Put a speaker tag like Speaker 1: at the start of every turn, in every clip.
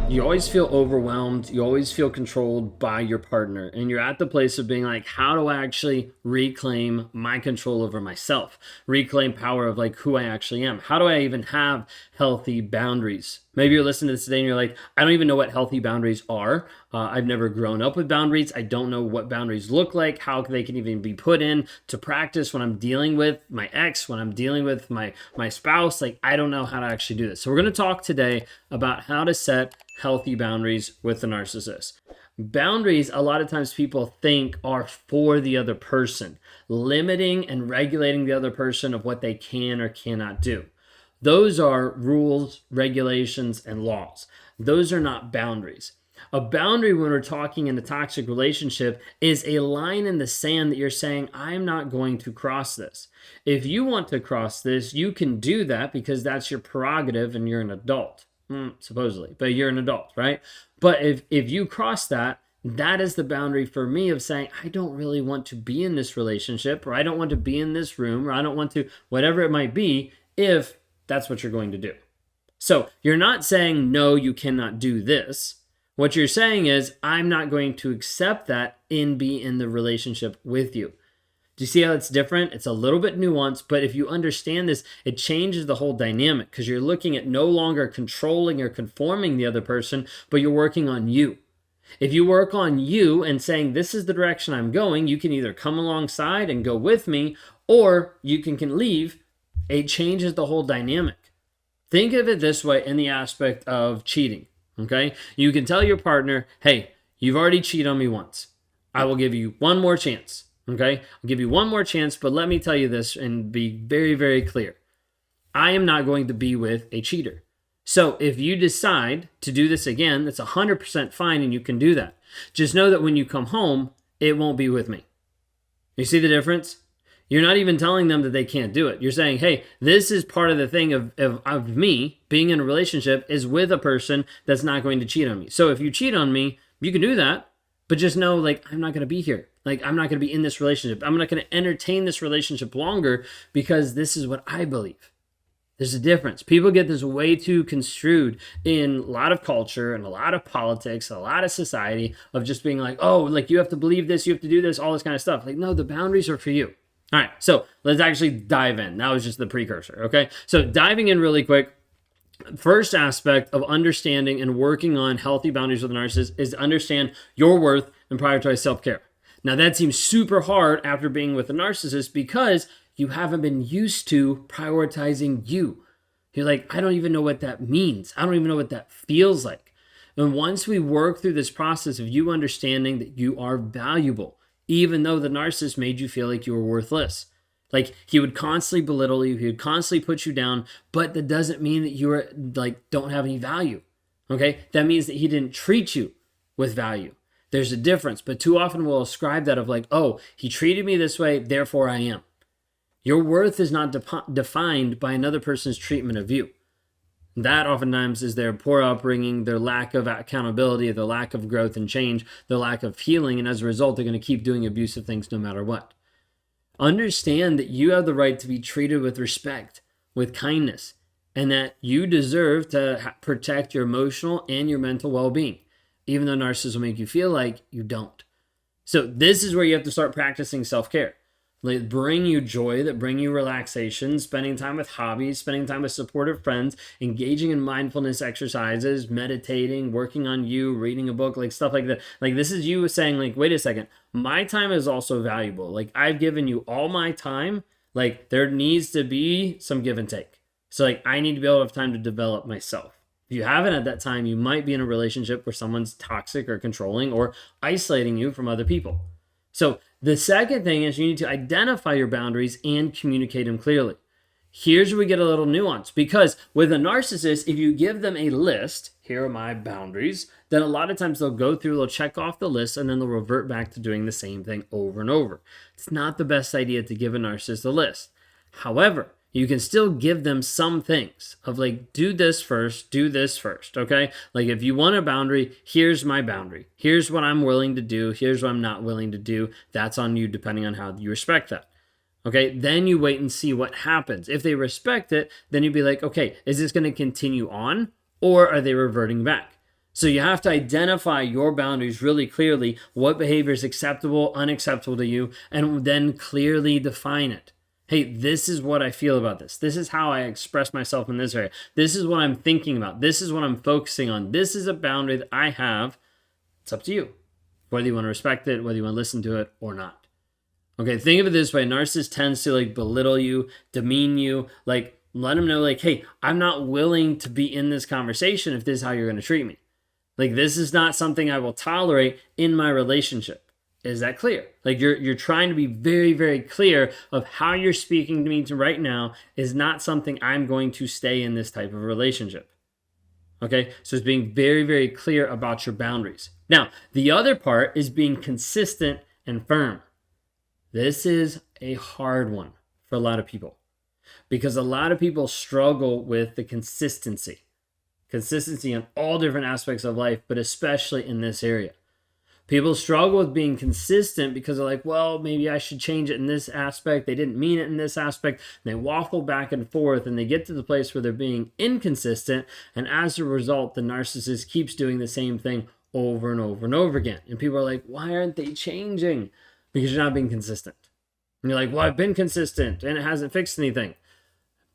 Speaker 1: You always feel overwhelmed. You always feel controlled by your partner. And you're at the place of being like, how do I actually reclaim my control over myself? Reclaim power of like who I actually am? How do I even have healthy boundaries? Maybe you're listening to this today and you're like, I don't even know what healthy boundaries are. I've never grown up with boundaries. I don't know what boundaries look like, how they can even be put in to practice when I'm dealing with my ex, when I'm dealing with my spouse. Like, I don't know how to actually do this. So we're going to talk today about how to set healthy boundaries with the narcissist. Boundaries, a lot of times people think are for the other person, limiting and regulating the other person of what they can or cannot do. Those are rules, regulations, and laws. Those are not boundaries. A boundary, when we're talking in a toxic relationship, is a line in the sand that you're saying, I'm not going to cross this. If you want to cross this, you can do that because that's your prerogative and you're an adult. Supposedly, but you're an adult, right? But if you cross that, that is the boundary for me of saying, I don't really want to be in this relationship, or I don't want to be in this room, or I don't want to, whatever it might be, if that's what you're going to do. So you're not saying, no, you cannot do this. What you're saying is, I'm not going to accept that and be in the relationship with you. Do you see how it's different? It's a little bit nuanced, but if you understand this, it changes the whole dynamic because you're looking at no longer controlling or conforming the other person, but you're working on you. If you work on you and saying, this is the direction I'm going, you can either come alongside and go with me, or you can leave. It changes the whole dynamic. Think of it this way in the aspect of cheating, okay? You can tell your partner, hey, you've already cheated on me once. I will give you one more chance. Okay, I'll give you one more chance, but let me tell you this and be very, very clear. I am not going to be with a cheater. So if you decide to do this again, that's 100% fine and you can do that. Just know that when you come home, it won't be with me. You see the difference? You're not even telling them that they can't do it. You're saying, hey, this is part of the thing of me being in a relationship is with a person that's not going to cheat on me. So if you cheat on me, you can do that, but just know, like, I'm not going to be here. Like, I'm not going to be in this relationship. I'm not going to entertain this relationship longer because this is what I believe. There's a difference. People get this way too construed in a lot of culture and a lot of politics, a lot of society of just being like, oh, like you have to believe this, you have to do this, all this kind of stuff. Like, no, the boundaries are for you. All right, so let's actually dive in. That was just the precursor, okay? So diving in really quick, first aspect of understanding and working on healthy boundaries with a narcissist is to understand your worth and prioritize self-care. Now, that seems super hard after being with a narcissist because you haven't been used to prioritizing you. You're like, I don't even know what that means. I don't even know what that feels like. And once we work through this process of you understanding that you are valuable, even though the narcissist made you feel like you were worthless. Like, he would constantly belittle you. He would constantly put you down, but that doesn't mean that you are like, don't have any value. Okay. That means that he didn't treat you with value. There's a difference, but too often we'll ascribe that of like, oh, he treated me this way, therefore I am. Your worth is not defined by another person's treatment of you. That oftentimes is their poor upbringing, their lack of accountability, their lack of growth and change, their lack of healing, and as a result, they're going to keep doing abusive things no matter what. Understand that you have the right to be treated with respect, with kindness, and that you deserve to protect your emotional and your mental well-being, even though narcissists will make you feel like you don't. So this is where you have to start practicing self-care. That bring you joy, that bring you relaxation, spending time with hobbies, spending time with supportive friends, engaging in mindfulness exercises, meditating, working on you, reading a book, like stuff like that. Like, this is you saying, like, wait a second, my time is also valuable. Like, I've given you all my time. Like, there needs to be some give and take. So, like, I need to be able to have time to develop myself. If you haven't at that time, you might be in a relationship where someone's toxic or controlling or isolating you from other people. So the second thing is you need to identify your boundaries and communicate them clearly. Here's where we get a little nuance, because with a narcissist, if you give them a list, here are my boundaries, then a lot of times they'll go through, they'll check off the list, and then they'll revert back to doing the same thing over and over. It's not the best idea to give a narcissist a list. However, you can still give them some things of like, do this first, okay? Like, if you want a boundary, here's my boundary. Here's what I'm willing to do. Here's what I'm not willing to do. That's on you depending on how you respect that. Okay, then you wait and see what happens. If they respect it, then you'd be like, okay, is this going to continue on? or are they reverting back? So you have to identify your boundaries really clearly, what behavior is acceptable, unacceptable to you, and then clearly define it. Hey, this is what I feel about this. This is how I express myself in this area. This is what I'm thinking about. This is what I'm focusing on. This is a boundary that I have. It's up to you, whether you want to respect it, whether you want to listen to it or not. Okay, think of it this way. Narcissist tends to belittle you, demean you, let them know hey, I'm not willing to be in this conversation if this is how you're going to treat me. This is not something I will tolerate in my relationship. Is that clear? You're trying to be very, very clear of how you're speaking to me right now is not something I'm going to stay in this type of relationship. Okay, so it's being very, very clear about your boundaries. Now, the other part is being consistent and firm. This is a hard one for a lot of people because a lot of people struggle with the consistency in all different aspects of life, but especially in this area. People struggle with being consistent because they're well, maybe I should change it in this aspect. They didn't mean it in this aspect. And they waffle back and forth and they get to the place where they're being inconsistent. And as a result, the narcissist keeps doing the same thing over and over and over again. And people are why aren't they changing? Because you're not being consistent. And you're well, I've been consistent and it hasn't fixed anything.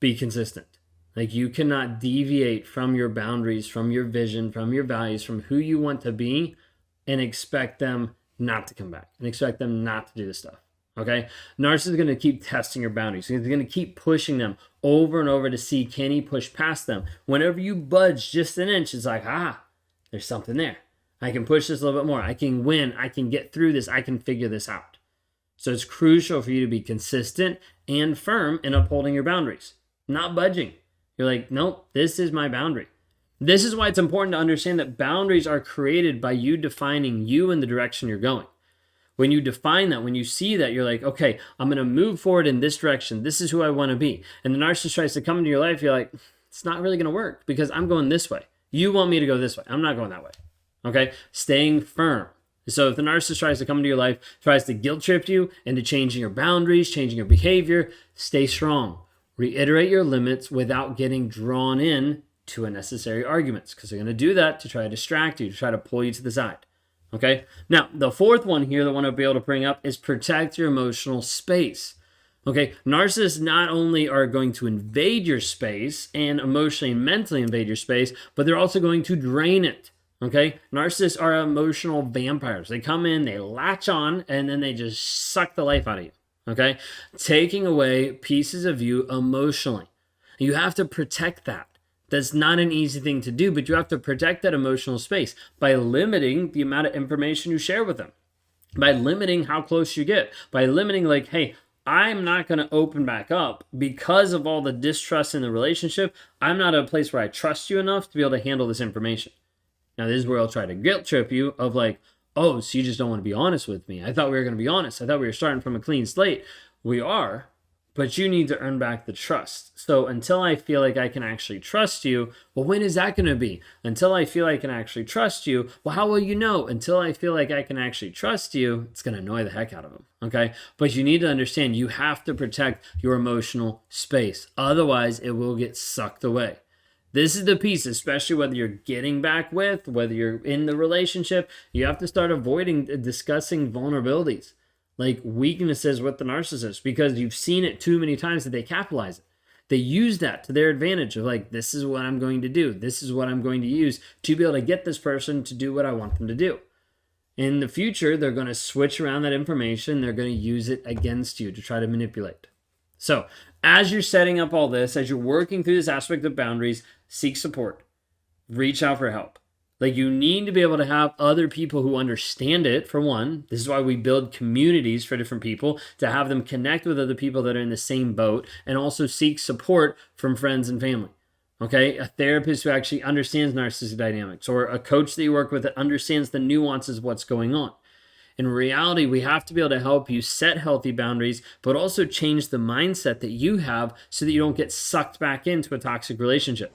Speaker 1: Be consistent. You cannot deviate from your boundaries, from your vision, from your values, from who you want to be and expect them not to come back and expect them not to do this stuff. Okay? Narcissist is going to keep testing your boundaries. He's going to keep pushing them over and over to see can he push past them. Whenever you budge just an inch, it's there's something there. I can push this a little bit more. I can win. I can get through this. I can figure this out. So it's crucial for you to be consistent and firm in upholding your boundaries, not budging. You're nope, this is my boundary. This is why it's important to understand that boundaries are created by you defining you and the direction you're going. When you define that, when you see that, you're okay, I'm going to move forward in this direction. This is who I want to be. And the narcissist tries to come into your life. You're it's not really going to work because I'm going this way. You want me to go this way. I'm not going that way. Okay? Staying firm. So if the narcissist tries to come into your life, tries to guilt trip you into changing your boundaries, changing your behavior, stay strong. Reiterate your limits without getting drawn in to unnecessary arguments because they're going to do that to try to distract you, to try to pull you to the side. Okay? Now, the fourth one here that I want to be able to bring up is protect your emotional space. Okay? Narcissists not only are going to invade your space and emotionally and mentally invade your space, but they're also going to drain it. Okay? Narcissists are emotional vampires. They come in, they latch on, and then they just suck the life out of you. Okay? Taking away pieces of you emotionally. You have to protect that. That's not an easy thing to do, but you have to protect that emotional space by limiting the amount of information you share with them, by limiting how close you get, by limiting hey, I'm not going to open back up because of all the distrust in the relationship. I'm not at a place where I trust you enough to be able to handle this information. Now, this is where I'll try to guilt trip you of oh, so you just don't want to be honest with me. I thought we were going to be honest. I thought we were starting from a clean slate. We are, but you need to earn back the trust. So until I feel like I can actually trust you, well, when is that going to be? Until I feel I can actually trust you, well, how will you know? Until I feel like I can actually trust you, it's going to annoy the heck out of them, okay? But you need to understand you have to protect your emotional space. Otherwise, it will get sucked away. This is the piece, especially whether you're getting back with, whether you're in the relationship, you have to start avoiding discussing vulnerabilities, like weaknesses with the narcissist, because you've seen it too many times that they capitalize it. They use that to their advantage of this is what I'm going to do. This is what I'm going to use to be able to get this person to do what I want them to do. In the future, they're going to switch around that information. They're going to use it against you to try to manipulate. So as you're setting up all this, as you're working through this aspect of boundaries, seek support. Reach out for help. You need to be able to have other people who understand it, for one. This is why we build communities for different people, to have them connect with other people that are in the same boat, and also seek support from friends and family. Okay? A therapist who actually understands narcissistic dynamics, or a coach that you work with that understands the nuances of what's going on. In reality, we have to be able to help you set healthy boundaries, but also change the mindset that you have so that you don't get sucked back into a toxic relationship.